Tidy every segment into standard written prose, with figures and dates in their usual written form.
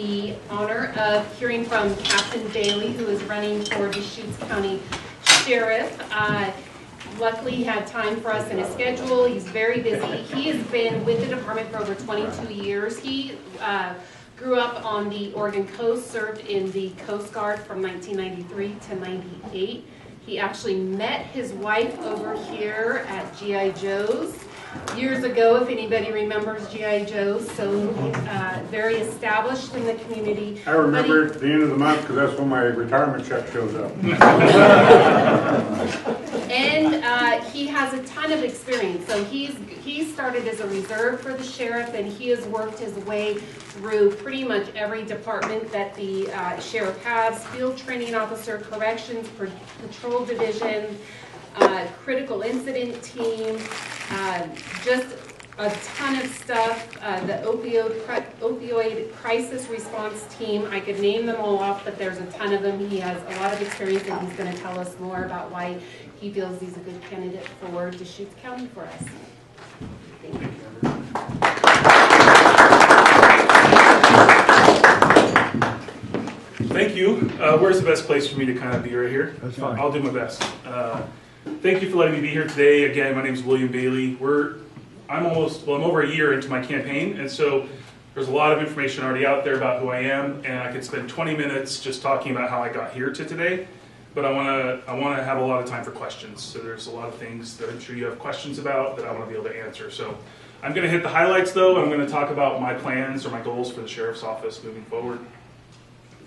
the honor of hearing from Captain Bailey, who is running for Deschutes County Sheriff. Luckily, he had time for us in his schedule. He's very busy. He has been with the department for over 22 years. He grew up on the Oregon coast, served in the Coast Guard from 1993 to 98. He actually met his wife over here at G.I. Joe's years ago, if anybody remembers G.I. Joe's. So very established in the community. I remember at the end of the month because that's when my retirement check shows up. And he has a ton of experience. So he started as a reserve for the sheriff, and he has worked his way through pretty much every department that the sheriff has: field training officer, corrections, patrol division, critical incident team, just a ton of stuff. The opioid crisis response team, I could name them all off, but there's a ton of them. He has a lot of experience, and he's going to tell us more about why he feels he's a good candidate for Deschutes County for us. Thank you. Thank you. Where's the best place for me to kind of be? Right here? That's fine. I'll do my best. Thank you for letting me be here today. Again, my name is William Bailey. I'm over a year into my campaign, and so there's a lot of information already out there about who I am, and I could spend 20 minutes just talking about how I got here to today. But I want to have a lot of time for questions. So there's a lot of things that I'm sure you have questions about that I want to be able to answer. So I'm going to hit the highlights, though. I'm going to talk about my plans or my goals for the sheriff's office moving forward.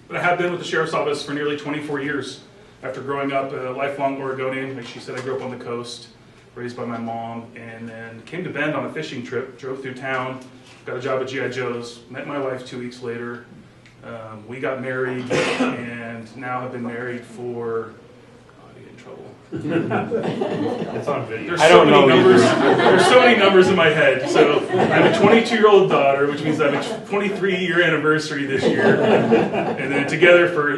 But I have been with the sheriff's office for nearly 24 years. After growing up a lifelong Oregonian, like she said, I grew up on the coast, raised by my mom, and then came to Bend on a fishing trip, drove through town, got a job at G.I. Joe's, met my wife 2 weeks later. We got married, and now have been married for, I get in trouble. It's on video. There's so many numbers in my head. So I have a 22-year-old daughter, which means I have a 23-year anniversary this year. And then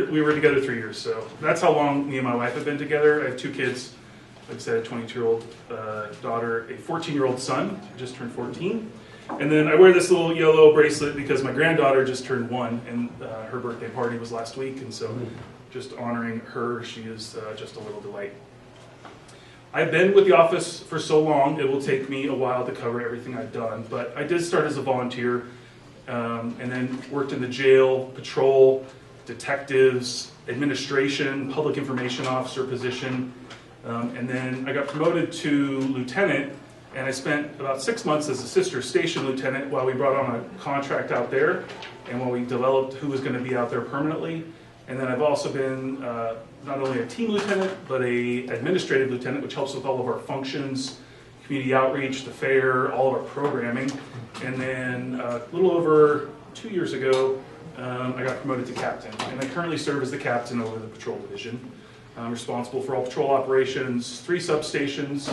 we were together 3 years. So that's how long me and my wife have been together. I have 2 kids. Like I said, a 22-year-old daughter, a 14-year-old son, who just turned 14. And then I wear this little yellow bracelet because my granddaughter just turned 1, and her birthday party was last week. And so just honoring her, she is just a little delight. I've been with the office for so long, it will take me a while to cover everything I've done. But I did start as a volunteer, and then worked in the jail, patrol, detectives, administration, public information officer position. And then I got promoted to lieutenant, and I spent about 6 months as a sister station lieutenant while we brought on a contract out there and while we developed who was going to be out there permanently. And then I've also been not only a team lieutenant, but a administrative lieutenant, which helps with all of our functions, community outreach, the fair, all of our programming. And then a little over 2 years ago, I got promoted to captain. And I currently serve as the captain over the patrol division. I'm responsible for all patrol operations, 3 substations,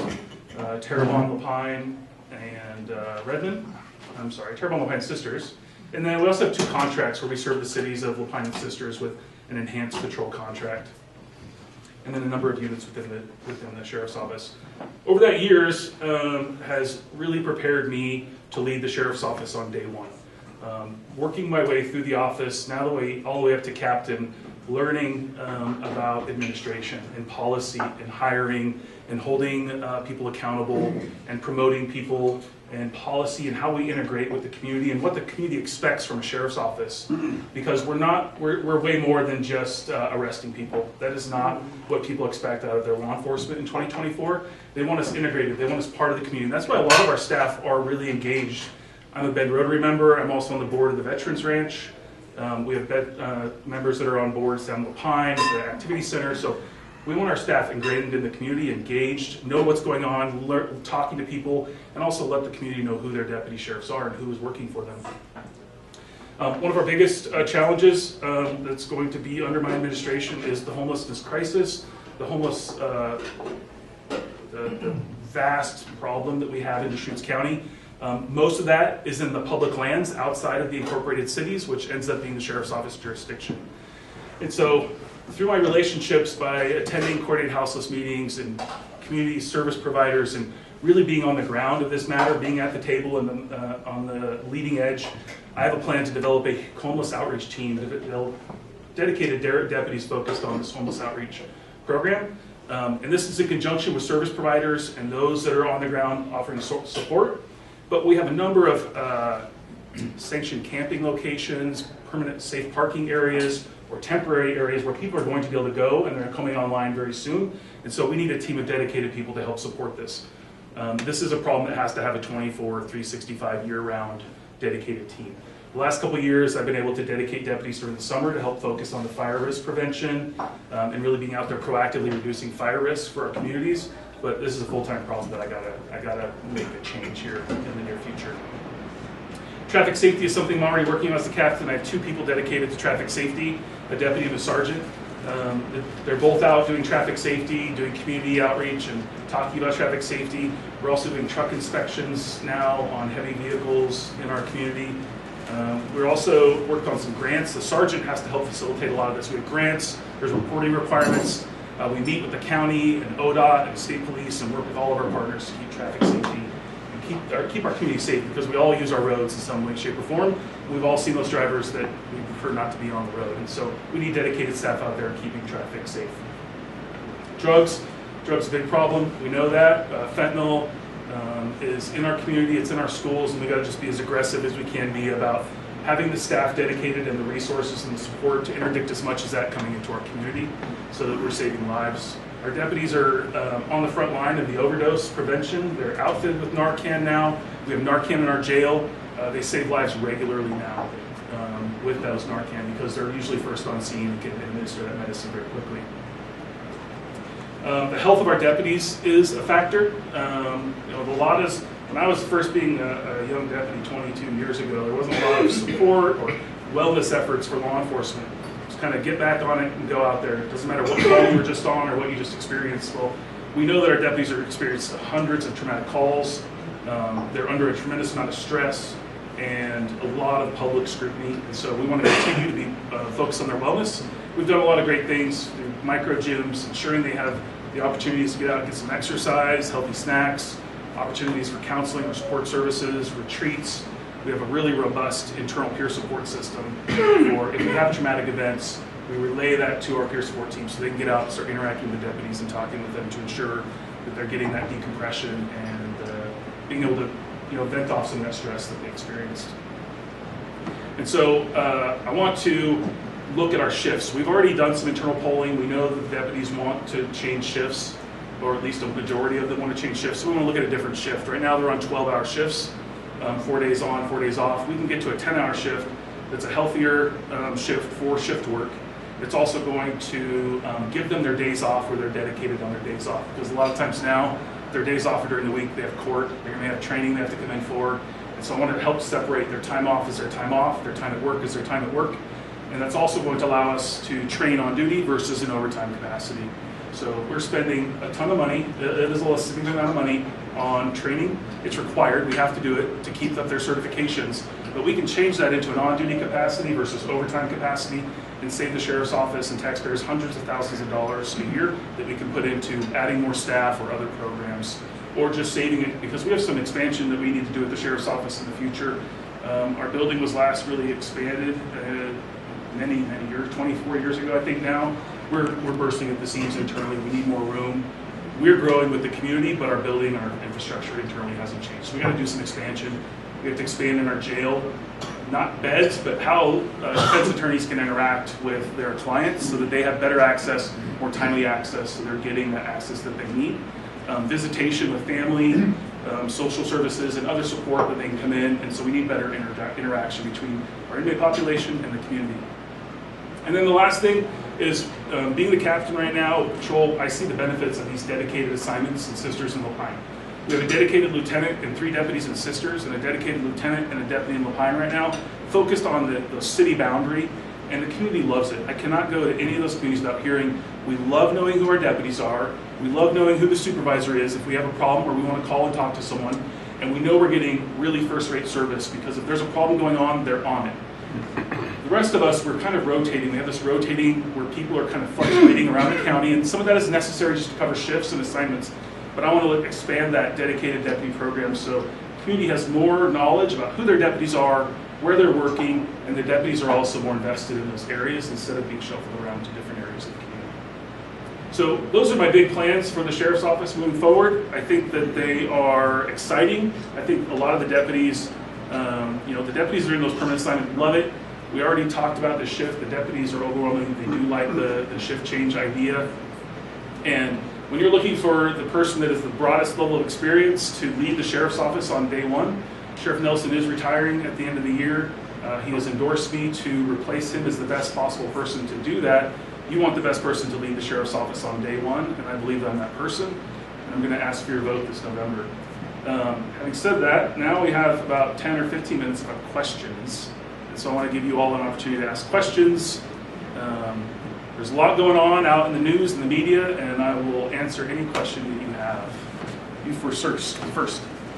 Terrebonne, Lapine, and Redmond. Terrebonne, Lapine, Sisters. And then we also have 2 contracts where we serve the cities of Lapine and Sisters with an enhanced patrol contract. And then a number of units within the sheriff's office. Over that years has really prepared me to lead the sheriff's office on day one. Working my way through the office, now all the way up to captain, learning about administration and policy and hiring and holding people accountable and promoting people and policy and how we integrate with the community and what the community expects from a sheriff's office. Because we're way more than just arresting people. That is not what people expect out of their law enforcement in 2024. They want us integrated. They want us part of the community. That's why a lot of our staff are really engaged. I'm a Bend Rotary member. I'm also on the board of the Veterans Ranch. We have members that are on boards down in Lapine, the Activity Center. So we want our staff ingrained in the community, engaged, know what's going on, talking to people, and also let the community know who their deputy sheriffs are and who is working for them. One of our biggest challenges that's going to be under my administration is the homelessness crisis, the vast problem that we have in Deschutes County. Most of that is in the public lands outside of the incorporated cities, which ends up being the sheriff's office jurisdiction. And so through my relationships, by attending coordinated houseless meetings and community service providers and really being on the ground of this matter, being at the table and on the leading edge, I have a plan to develop a homeless outreach team, dedicated deputies focused on this homeless outreach program. And this is in conjunction with service providers and those that are on the ground offering support. But we have a number of sanctioned camping locations, permanent safe parking areas, or temporary areas where people are going to be able to go, and they're coming online very soon. And so we need a team of dedicated people to help support this. This is a problem that has to have a 24, 365 year-round dedicated team. The last couple of years, I've been able to dedicate deputies during the summer to help focus on the fire risk prevention and really being out there proactively reducing fire risks for our communities. But this is a full-time problem that I gotta make a change here in the near future. Traffic safety is something I'm already working on as the captain. I have 2 people dedicated to traffic safety, a deputy and a sergeant. They're both out doing traffic safety, doing community outreach and talking about traffic safety. We're also doing truck inspections now on heavy vehicles in our community. We're also worked on some grants. The sergeant has to help facilitate a lot of this. We have grants, there's reporting requirements. We meet with the county and ODOT and state police and work with all of our partners to keep traffic safety and keep our community safe, because we all use our roads in some way, shape, or form. We've all seen those drivers that we prefer not to be on the road, and so we need dedicated staff out there keeping traffic safe. Drugs is a big problem. We know that. Fentanyl is in our community, it's in our schools, and we got to just be as aggressive as we can be about having the staff dedicated and the resources and the support to interdict as much as that coming into our community so that we're saving lives. Our deputies are on the front line of the overdose prevention. They're outfitted with Narcan now. We have Narcan in our jail. They save lives regularly now with those Narcan, because they're usually first on scene and can administer that medicine very quickly. The health of our deputies is a factor. When I was first being a young deputy 22 years ago, there wasn't a lot of support or wellness efforts for law enforcement. Just kind of get back on it and go out there. It doesn't matter what call you were just on or what you just experienced. Well, we know that our deputies are experiencing hundreds of traumatic calls. They're under a tremendous amount of stress and a lot of public scrutiny. And so we want to continue to be focused on their wellness. We've done a lot of great things through micro gyms, ensuring they have the opportunities to get out and get some exercise, healthy snacks, opportunities for counseling or support services, retreats. We have a really robust internal peer support system for if we have traumatic events, we relay that to our peer support team so they can get out and start interacting with the deputies and talking with them to ensure that they're getting that decompression and being able to vent off some of that stress that they experienced. And so I want to look at our shifts. We've already done some internal polling. We know that the deputies want to change shifts, or at least a majority of them want to change shifts. So we want to look at a different shift. Right now they're on 12-hour shifts, 4 days on, 4 days off. We can get to a 10-hour shift that's a healthier shift for shift work. It's also going to give them their days off where they're dedicated on their days off. Because a lot of times now, their days off are during the week. They have court, they may have training they have to come in for. And so I want to help separate their time off as their time off, their time at work as their time at work. And that's also going to allow us to train on duty versus in overtime capacity. So we're spending a ton of money, it is a significant amount of money on training. It's required, we have to do it to keep up their certifications, but we can change that into an on-duty capacity versus overtime capacity and save the sheriff's office and taxpayers hundreds of thousands of dollars a year that we can put into adding more staff or other programs, or just saving it because we have some expansion that we need to do at the sheriff's office in the future. Our building was last really expanded many years, 24 years ago I think now. We're bursting at the seams internally. We need more room. We're growing with the community, but our building, our infrastructure internally hasn't changed. So we got to do some expansion. We have to expand in our jail, not beds, but how defense attorneys can interact with their clients so that they have better access, more timely access, so they're getting the access that they need. Visitation with family, social services, and other support that they can come in. And so we need better interaction between our inmate population and the community. And then the last thing is being the captain right now, patrol, I see the benefits of these dedicated assignments and sisters in Lapine. We have a dedicated lieutenant and 3 deputies and sisters, and a dedicated lieutenant and a deputy in Lapine right now, focused on the city boundary, and the community loves it. I cannot go to any of those communities without hearing, we love knowing who our deputies are, we love knowing who the supervisor is if we have a problem or we want to call and talk to someone, and we know we're getting really first-rate service because if there's a problem going on, they're on it. The rest of us, we're kind of rotating. We have this rotating where people are kind of fluctuating around the county, and some of that is necessary just to cover shifts and assignments. But I want to expand that dedicated deputy program so the community has more knowledge about who their deputies are, where they're working, and the deputies are also more invested in those areas instead of being shuffled around to different areas of the community. So those are my big plans for the Sheriff's Office moving forward. I think that they are exciting. I think a lot of the deputies, the deputies that are in those permanent assignments love it. We already talked about the shift. The deputies are overwhelming. They do like the shift change idea. And when you're looking for the person that is the broadest level of experience to lead the Sheriff's Office on day one, Sheriff Nelson is retiring at the end of the year. He has endorsed me to replace him as the best possible person to do that. You want the best person to lead the Sheriff's Office on day one, and I believe I'm that person. And I'm going to ask for your vote this November. Having said that, now we have about 10 or 15 minutes of questions. And so I want to give you all an opportunity to ask questions. There's a lot going on out in the news and the media, and I will answer any question that you have. You first.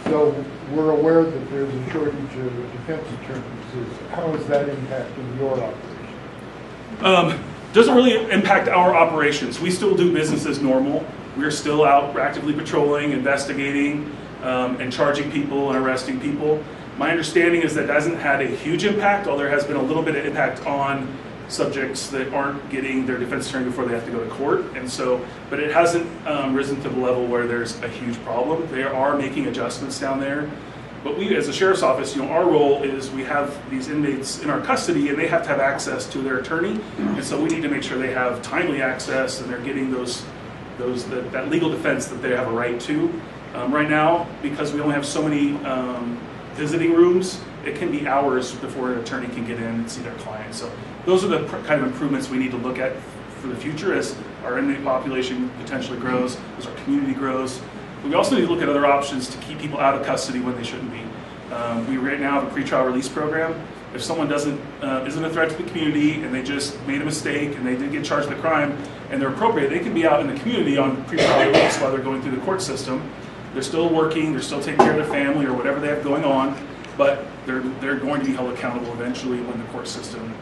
So we're aware that there's a shortage of defense attorneys. How is that impacting your operation? Doesn't really impact our operations. We still do business as normal. We're still out actively patrolling, investigating, and charging people and arresting people. My understanding is that hasn't had a huge impact, although there has been a little bit of impact on subjects that aren't getting their defense attorney before they have to go to court. And so, but it hasn't risen to the level where there's a huge problem. They are making adjustments down there. But we, as a Sheriff's Office, our role is we have these inmates in our custody, and they have to have access to their attorney. And so we need to make sure they have timely access, and they're getting that legal defense that they have a right to. Right now, because we only have so many visiting rooms, it can be hours before an attorney can get in and see their client. So those are the kind of improvements we need to look at for the future as our inmate population potentially grows, as our community grows. But we also need to look at other options to keep people out of custody when they shouldn't be. We right now have a pretrial release program. If someone isn't a threat to the community and they just made a mistake and they didn't get charged with a crime and they're appropriate, they can be out in the community on pretrial release while they're going through the court system. They're still working, they're still taking care of their family or whatever they have going on, but they're going to be held accountable eventually when the court system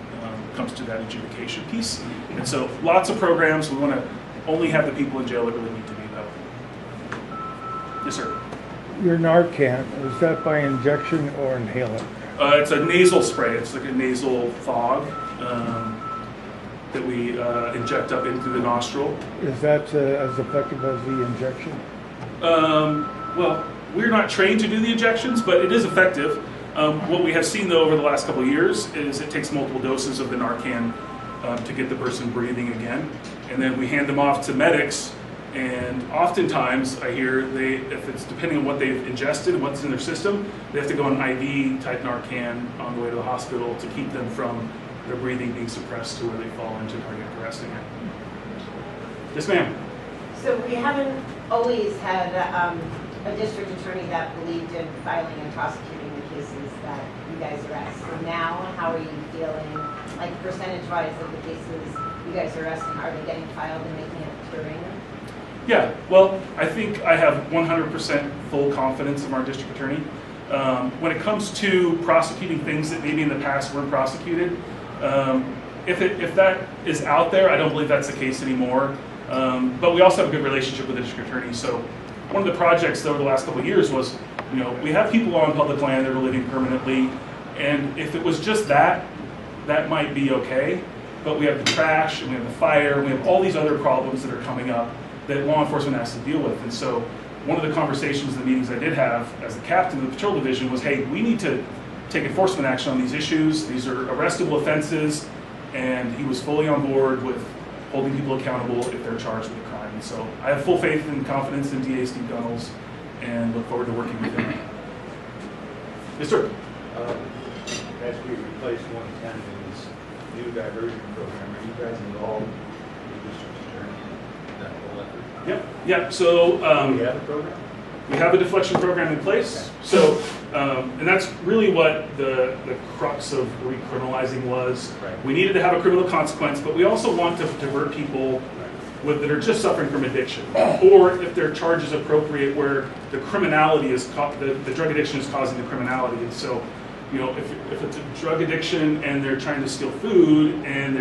comes to that adjudication piece. And so lots of programs. We want to only have the people in jail that really need to be though. Yes, sir. Your Narcan, is that by injection or inhalant? It's a nasal spray. It's like a nasal fog that we inject up into the nostril. Is that as effective as the injection? Well, we're not trained to do the injections, but it is effective. What we have seen, though, over the last couple of years is it takes multiple doses of the Narcan to get the person breathing again. And then we hand them off to medics, and oftentimes I hear if it's depending on what they've ingested and what's in their system, they have to go on IV-type Narcan on the way to the hospital to keep them from their breathing being suppressed to where they fall into cardiac arrest again. Yes, ma'am. So we haven't always had a district attorney that believed in filing and prosecuting the cases that you guys arrest. So now, how are you feeling, like percentage-wise of the cases you guys are arresting, are they getting filed and making it curing? Yeah, well, I think I have 100% full confidence in our district attorney. When it comes to prosecuting things that maybe in the past weren't prosecuted, if that is out there, I don't believe that's the case anymore. But we also have a good relationship with the district attorney. So one of the projects over the last couple of years was, we have people on public land that are living permanently, and if it was just that might be okay. But we have the trash, and we have the fire, and we have all these other problems that are coming up that law enforcement has to deal with. And so one of the conversations in the meetings I did have as the captain of the patrol division was, hey, we need to take enforcement action on these issues. These are arrestable offenses, and he was fully on board with holding people accountable if they're charged with a crime. And so I have full faith and confidence in DA Steve Gunnels and look forward to working with him. Yes, sir. As we replace 110 in this new diversion program, are you guys involved with the district attorney in that whole effort? Yep. So Do we have a program? we have a deflection program in place. So, and that's really what the crux of recriminalizing was. Right. We needed to have a criminal consequence, but we also want to divert people that are just suffering from addiction, or if their charge is appropriate, where the criminality is the drug addiction is causing the criminality. And so, if it's a drug addiction and they're trying to steal food and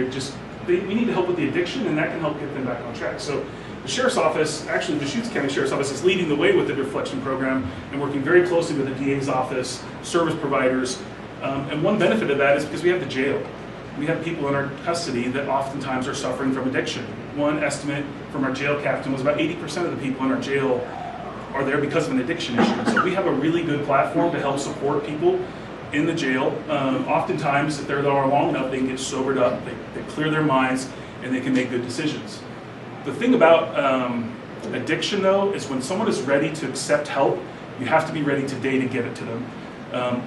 we need to help with the addiction, and that can help get them back on track. So the Sheriff's Office, actually the Deschutes County Sheriff's Office, is leading the way with the deflection program and working very closely with the DA's office, service providers, And one benefit of that is because we have the jail. We have people in our custody that oftentimes are suffering from addiction. One estimate from our jail captain was about 80% of the people in our jail are there because of an addiction issue. So we have a really good platform to help support people in the jail. Oftentimes, if they're there long enough, they can get sobered up, they clear their minds, and they can make good decisions. The thing about addiction, though, is when someone is ready to accept help, you have to be ready today to give it to them.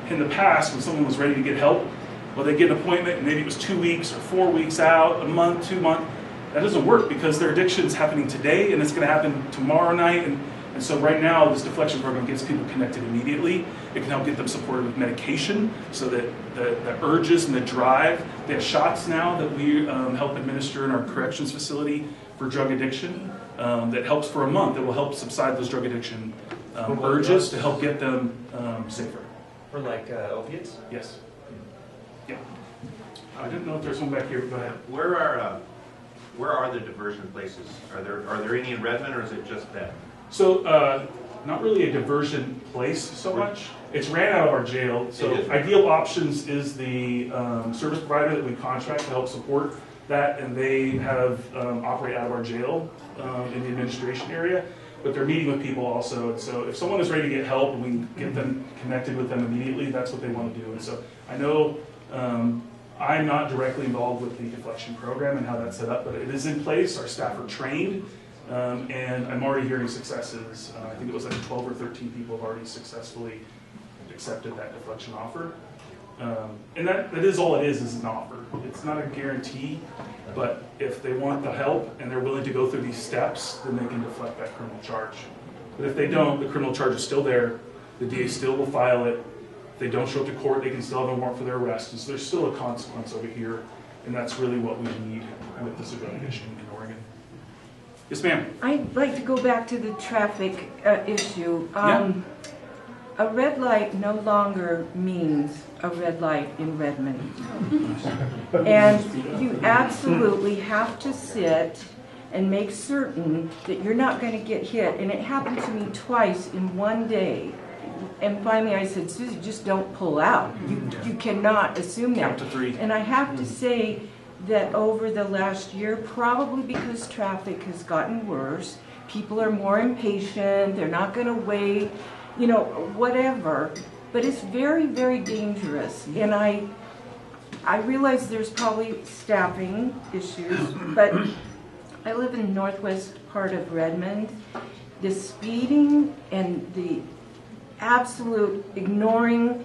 In the past, when someone was ready to get help, well, they get an appointment, and maybe it was 2 weeks or 4 weeks out, a month, 2 months. That doesn't work because their addiction is happening today, and it's going to happen tomorrow night. And so right now, this deflection program gets people connected immediately. It can help get them supported with medication so that the urges and the drive. They have shots now that we help administer in our corrections facility for drug addiction that helps for a month. That will help subside those drug addiction urges to help get them safer. For like opiates? Yes. Yeah. I didn't know if there's one back here, but go ahead. Where are the diversion places? Are there any in Redmond, or is it just that? So, not really a diversion place so much. It's ran out of our jail. So, Ideal Options is the service provider that we contract to help support that, and they have operate out of our jail in the administration area. But they're meeting with people also. And so, if someone is ready to get help and we can get them connected with them immediately, that's what they want to do. And so, I know I'm not directly involved with the deflection program and how that's set up, but it is in place. Our staff are trained. And I'm already hearing successes. I think it was like 12 or 13 people have already successfully accepted that deflection offer. And that is all it is an offer. It's not a guarantee, but if they want the help and they're willing to go through these steps, then they can deflect that criminal charge. But if they don't, the criminal charge is still there. The DA still will file it. If they don't show up to court, they can still have a warrant for their arrest. And so there's still a consequence over here, and that's really what we need with this addiction in Oregon. Yes, ma'am. I'd like to go back to the traffic issue. Yeah. A red light no longer means a red light in Redmond. And you absolutely have to sit and make certain that you're not going to get hit. And it happened to me twice in one day. And finally I said, Susie, just don't pull out. You cannot assume that. Count to 3. And I have to say that over the last year, probably because traffic has gotten worse, people are more impatient, they're not going to wait, whatever. But it's very, very dangerous. And I realize there's probably staffing issues, but I live in the northwest part of Redmond. The speeding and the absolute ignoring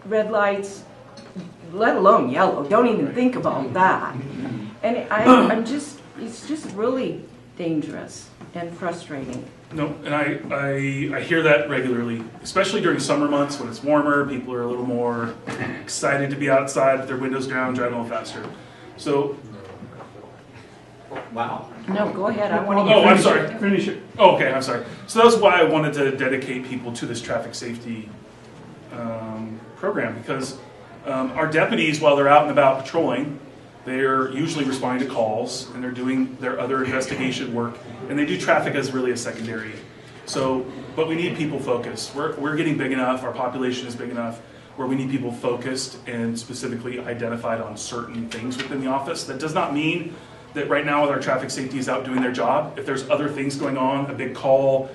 red lights, let alone yellow, don't even think about that. And it's just really dangerous and frustrating. No, and I hear that regularly, especially during summer months when it's warmer. People are a little more excited to be outside with their windows down, driving a little faster. So, Wow. No, go ahead. I want to. I'm sorry. Finish it. Oh, okay, I'm sorry. So that's why I wanted to dedicate people to this traffic safety program, because our deputies, while they're out and about patrolling, they're usually responding to calls and they're doing their other investigation work, and they do traffic as really a secondary. So, but we need people focused. We're getting big enough, our population is big enough, where we need people focused and specifically identified on certain things within the office. That does not mean that right now with our traffic safety is out doing their job. If there's other things going on, a big call,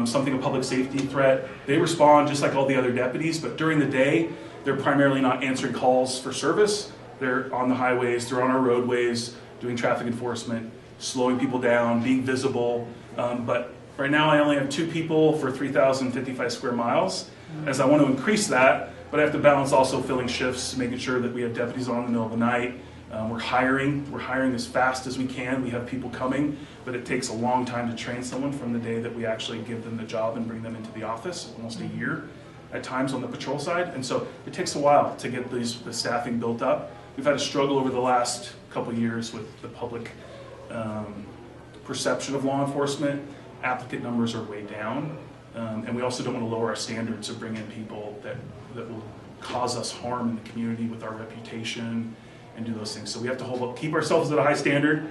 something, a public safety threat, they respond just like all the other deputies, but during the day, they're primarily not answering calls for service. They're on the highways, they're on our roadways, doing traffic enforcement, slowing people down, being visible. But right now I only have 2 people for 3,055 square miles. As I want to increase that, but I have to balance also filling shifts, making sure that we have deputies on in the middle of the night. We're hiring as fast as we can. We have people coming, but it takes a long time to train someone from the day that we actually give them the job and bring them into the office, almost a year at times on the patrol side. And so it takes a while to get the staffing built up. We've had a struggle over the last couple of years with the public perception of law enforcement. Applicant numbers are way down. And we also don't want to lower our standards or bring in people that will cause us harm in the community with our reputation and do those things. So we have to keep ourselves at a high standard,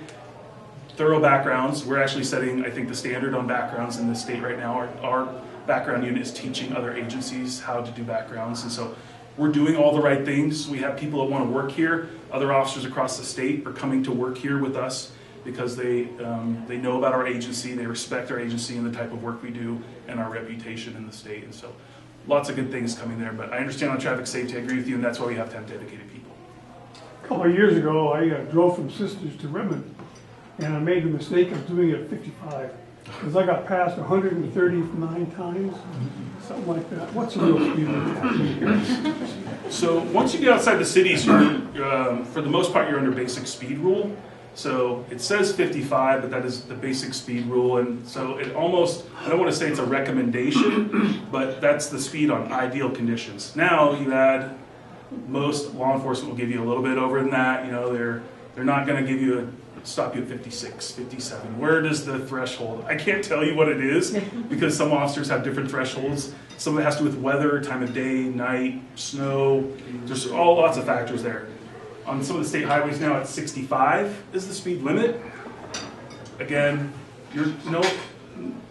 thorough backgrounds. We're actually setting, I think, the standard on backgrounds in this state right now. Our background unit is teaching other agencies how to do backgrounds. And so we're doing all the right things. We have people that want to work here. Other officers across the state are coming to work here with us because they know about our agency, they respect our agency and the type of work we do and our reputation in the state. And so lots of good things coming there. But I understand on traffic safety, I agree with you, and that's why we have to have dedicated people. A couple of years ago, I drove from Sisters to Redmond, and I made the mistake of doing it at 55, because I got passed 139 times, something like that. What's the real speed limit? So once you get outside the cities, you're, for the most part, you're under basic speed rule. So it says 55, but that is the basic speed rule. And so it almost, I don't want to say it's a recommendation, but that's the speed on ideal conditions. Now you add, most law enforcement will give you a little bit over than that. You know, they're not going to give you stop you at 56, 57. Where does the threshold? I can't tell you what it is because some officers have different thresholds. Some of it has to do with weather, time of day, night, snow. There's lots of factors there. On some of the state highways now, it's 65 is the speed limit. Again, you're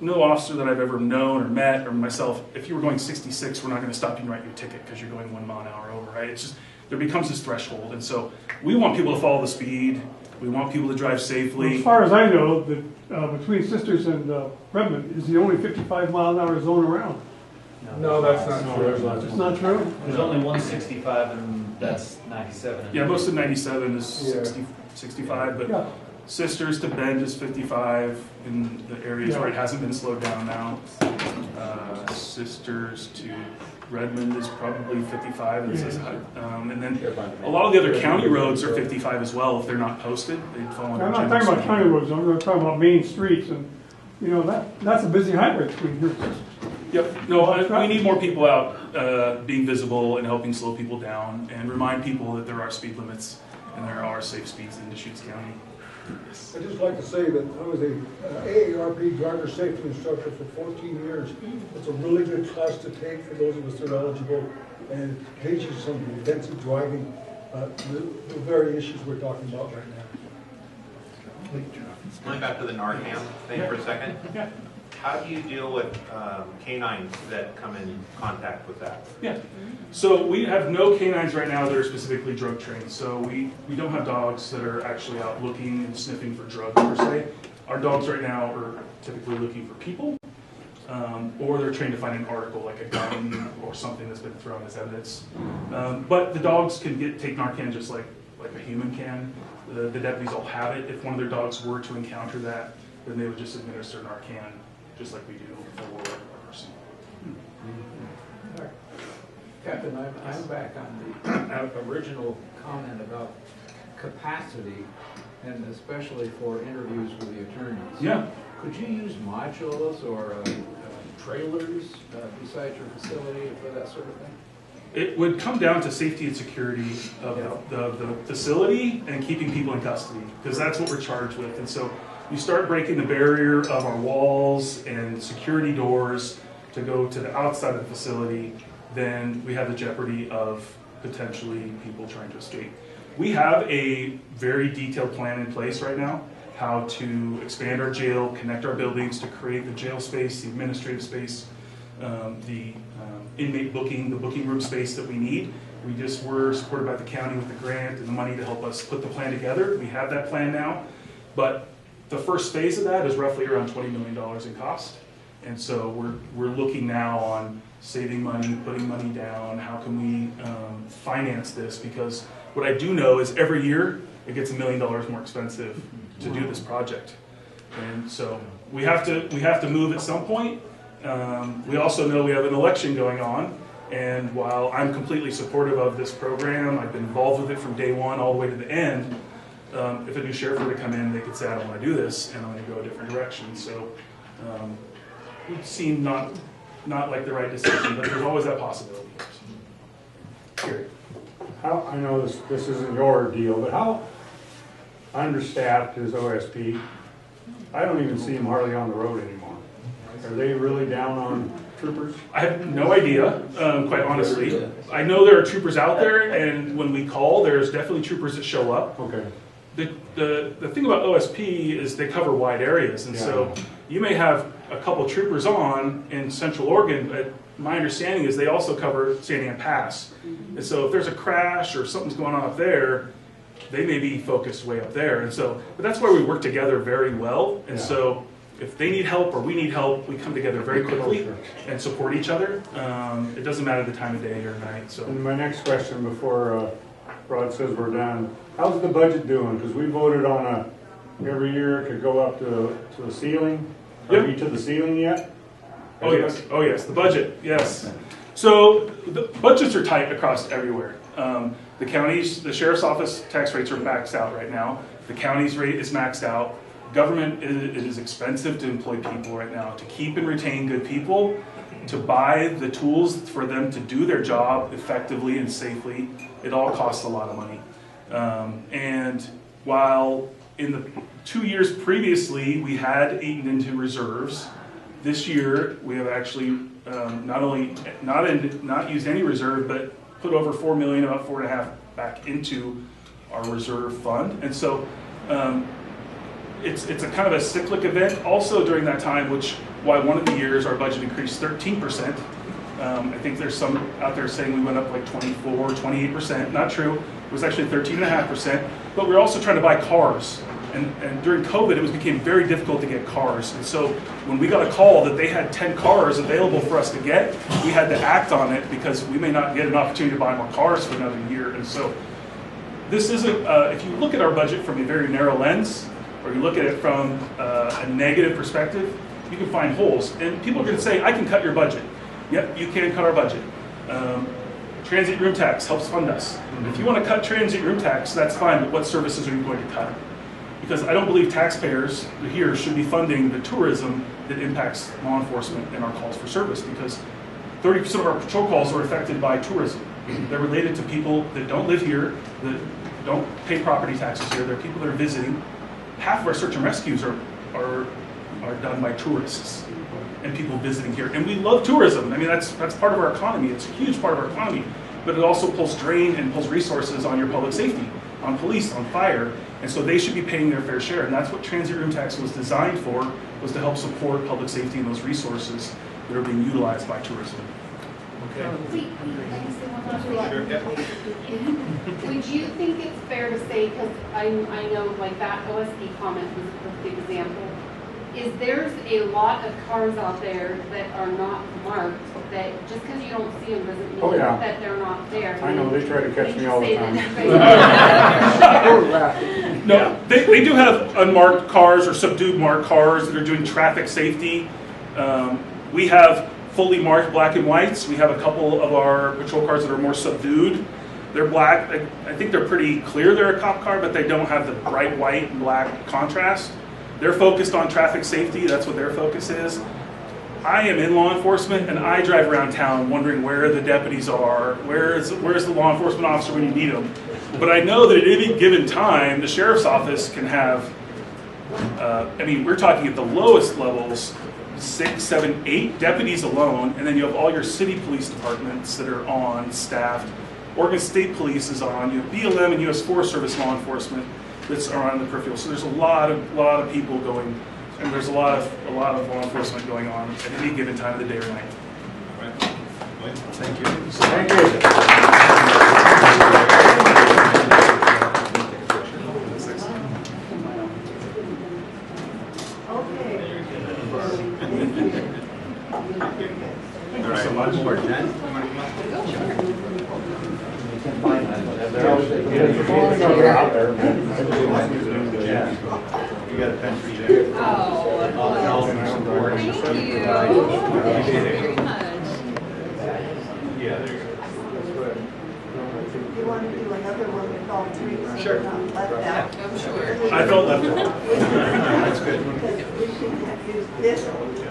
no officer that I've ever known or met or myself, if you were going 66, we're not going to stop you and write your ticket because you're going 1 mile an hour over, right? It's just, there becomes this threshold. And so we want people to follow the speed. We want people to drive safely. As far as I know, between Sisters and Redmond is the only 55-mile-an-hour zone around. No, that's not true. It's not true? There's only 165, and that's 97. Yeah, most of 97 is 60, 65, but Yeah. Sisters to Bend is 55 in the areas where it hasn't been slowed down now. Sisters to Redmond is probably 55, and then a lot of the other county roads are 55 as well if they're not posted. They'd fall under I'm not general talking about speed. county roads, I'm talking about main streets, and, you know, that's a busy highway between here and Sisters. Yep. No, we need more people out being visible and helping slow people down and remind people that there are speed limits and there are safe speeds in Deschutes County. Yes. I'd just like to say that I was a AARP driver safety instructor for 14 years. It's a really good class to take for those of us that are eligible, and it teaches you some defensive driving, the very issues we're talking about right now. Going back to the Narcan thing for a second. Yeah. How do you deal with canines that come in contact with that? Yeah. So we have no canines right now that are specifically drug trained. So we don't have dogs that are actually out looking and sniffing for drugs per se. Our dogs right now are typically looking for people, or they're trained to find an article like a gun or something that's been thrown as evidence. But the dogs can take Narcan just like a human can. The deputies all have it. If one of their dogs were to encounter that, then they would just administer Narcan just like we do for a person. Captain, I'm back on the original comment about capacity, and especially for interviews with the attorneys. Yeah. Could you use modules or trailers besides your facility for that sort of thing? It would come down to safety and security of the facility and keeping people in custody, because that's what we're charged with. And so you start breaking the barrier of our walls and security doors to go to the outside of the facility, then we have the jeopardy of potentially people trying to escape. We have a very detailed plan in place right now, how to expand our jail, connect our buildings to create the jail space, the administrative space, the inmate booking, the booking room space that we need. We just were supported by the county with the grant and the money to help us put the plan together. We have that plan now, but the first phase of that is roughly around $20 million in cost. And so we're looking now on saving money, putting money down, how can we finance this? Because what I do know is every year it gets $1 million more expensive to do this project. And so we have to move at some point. We also know we have an election going on, and while I'm completely supportive of this program, I've been involved with it from day one all the way to the end. If a new sheriff were to come in, they could say, I don't want to do this, and I'm going to go a different direction. So it would seem not like the right decision, but there's always that possibility. Here. How, I know this isn't your deal, but how understaffed is OSP? I don't even see them hardly on the road anymore. Are they really down on troopers? I have no idea, quite honestly. I know there are troopers out there, and when we call, there's definitely troopers that show up. Okay. the thing about OSP is they cover wide areas, and so you may have a couple troopers on in Central Oregon, but my understanding is they also cover Sandian Pass. And so if there's a crash or something's going on up there, they may be focused way up there. And so, but that's where we work together very well. And so if they need help or we need help, we come together very quickly and support each other. It doesn't matter the time of day or night. So And my next question before Rod says we're done, how's the budget doing? Because we voted on every year it could go up to the ceiling. Are we to the ceiling yet? Oh yes, the budget, yes. So the budgets are tight across everywhere. The counties, the sheriff's office tax rates are maxed out right now. The county's rate is maxed out. Government, it is expensive to employ people right now. To keep and retain good people, to buy the tools for them to do their job effectively and safely, it all costs a lot of money. And while in the 2 years previously we had eaten into reserves, this year we have actually not used any reserve, but put over $4 million, about 4.5 back into our reserve fund. And so it's a kind of a cyclic event. Also during that time, why one of the years our budget increased 13%. I think there's some out there saying we went up like 24, 28%. Not true. It was actually 13.5%. But we're also trying to buy cars. And during COVID, it became very difficult to get cars. And so when we got a call that they had 10 cars available for us to get, we had to act on it because we may not get an opportunity to buy more cars for another year. And so this isn't, if you look at our budget from a very narrow lens, or you look at it from a negative perspective, you can find holes. And people are going to say, I can cut your budget. Yep, you can cut our budget. Transient room tax helps fund us. If you want to cut transient room tax, that's fine, but what services are you going to cut? Because I don't believe taxpayers here should be funding the tourism that impacts law enforcement and our calls for service, because 30% of our patrol calls are affected by tourism. They're related to people that don't live here, that don't pay property taxes here. They're people that are visiting. Half of our search and rescues are done by tourists and people visiting here. And we love tourism. I mean, that's part of our economy. It's a huge part of our economy. But it also pulls drain and pulls resources on your public safety, on police, on fire. And so they should be paying their fair share. And that's what transient room tax was designed for, was to help support public safety and those resources that are being utilized by tourism. Okay. Wait, can I say one last thing? Would you think it's fair to say, because I know like that OSP comment was a perfect example, is there's a lot of cars out there that are not marked, that just because you don't see them doesn't mean that they're not there. I know, they try to catch me all the time. No, they do have unmarked cars or subdued marked cars that are doing traffic safety. We have fully marked black and whites. We have a couple of our patrol cars that are more subdued. They're black. I think they're pretty clear they're a cop car, but they don't have the bright white and black contrast. They're focused on traffic safety. That's what their focus is. I am in law enforcement, and I drive around town wondering where the deputies are, where's the law enforcement officer when you need them. But I know that at any given time, the sheriff's office can have, I mean, we're talking at the lowest levels, 6, 7, 8 deputies alone, and then you have all your city police departments that are on, staffed. Oregon State Police is on. You have BLM and U.S. Forest Service law enforcement that's on the peripheral. So there's a lot of people going, and there's a lot of law enforcement going on at any given time of the day or night. All right. Wayne, thank you. Thank you. All right, much more, Jen. You got a pen for Jen? Oh, thank you very much. Yeah, there you go. You want to do another one with all three, so Sure. we're not left out? I'm sure. I felt left out. That's good. Because we shouldn't use this one. This is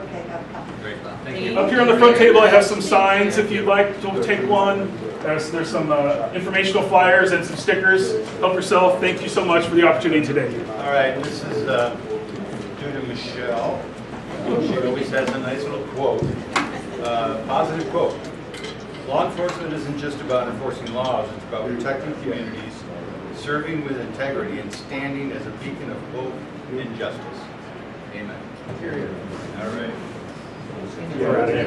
okay, got a copy. Great. Thank you. Up here on the front table, I have some signs if you'd like to take one. There's some informational flyers and some stickers. Help yourself. Thank you so much for the opportunity today. All right, this is due to Michelle. She always has a nice little quote, positive quote. Law enforcement isn't just about enforcing laws, it's about protecting communities serving with integrity, and standing as a beacon of hope and justice. Amen. All right.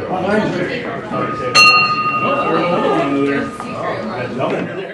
Mine's- Oh, there's another one over there.